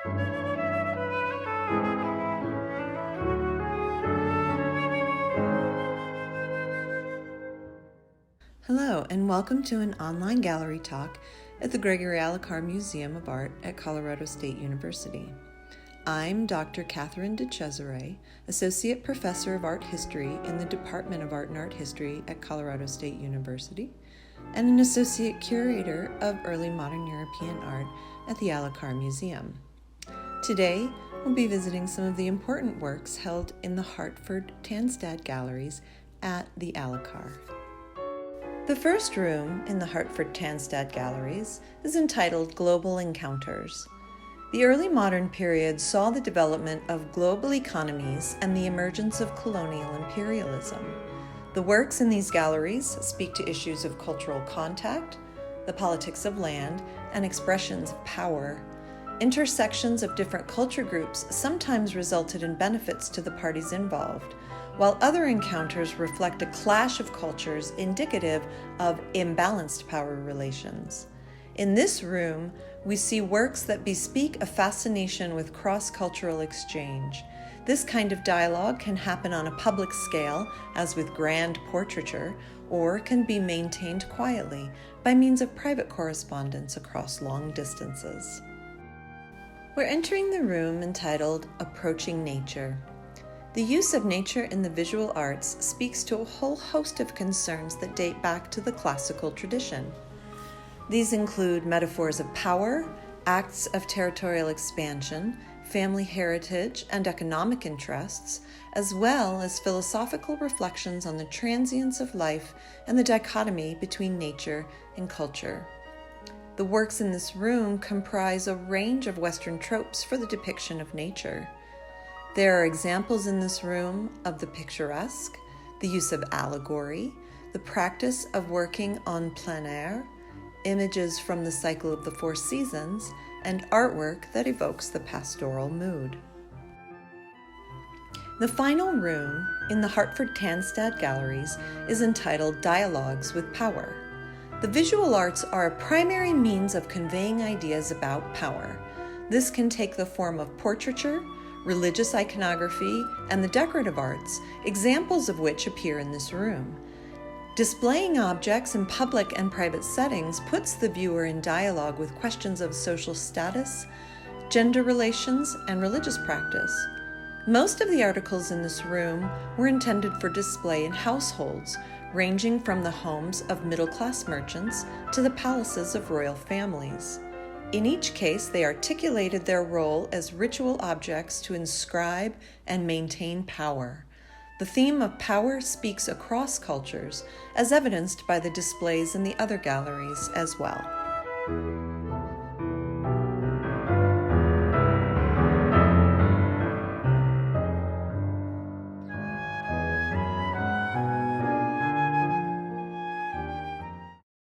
Hello, and welcome to an online gallery talk at the Gregory Allicar Museum of Art at Colorado State University. I'm Dr. Catherine DiCesare, Associate Professor of Art History in the Department of Art and Art History at Colorado State University, and an Associate Curator of Early Modern European Art at the Allicar Museum. Today, we'll be visiting some of the important works held in the Hartford-Tandstad galleries at the Allicar. The first room in the Hartford-Tandstad galleries is entitled Global Encounters. The early modern period saw the development of global economies and the emergence of colonial imperialism. The works in these galleries speak to issues of cultural contact, the politics of land, and expressions of power. Intersections of different culture groups sometimes resulted in benefits to the parties involved, while other encounters reflect a clash of cultures indicative of imbalanced power relations. In this room, we see works that bespeak a fascination with cross-cultural exchange. This kind of dialogue can happen on a public scale, as with grand portraiture, or can be maintained quietly by means of private correspondence across long distances. We're entering the room entitled Approaching Nature. The use of nature in the visual arts speaks to a whole host of concerns that date back to the classical tradition. These include metaphors of power, acts of territorial expansion, family heritage, and economic interests, as well as philosophical reflections on the transience of life and the dichotomy between nature and culture. The works in this room comprise a range of Western tropes for the depiction of nature. There are examples in this room of the picturesque, the use of allegory, the practice of working en plein air, images from the cycle of the four seasons, and artwork that evokes the pastoral mood. The final room in the Hartford-Tandstad galleries is entitled Dialogues with Power. The visual arts are a primary means of conveying ideas about power. This can take the form of portraiture, religious iconography, and the decorative arts, examples of which appear in this room. Displaying objects in public and private settings puts the viewer in dialogue with questions of social status, gender relations, and religious practice. Most of the articles in this room were intended for display in households, ranging from the homes of middle-class merchants to the palaces of royal families. In each case, they articulated their role as ritual objects to inscribe and maintain power. The theme of power speaks across cultures, as evidenced by the displays in the other galleries as well.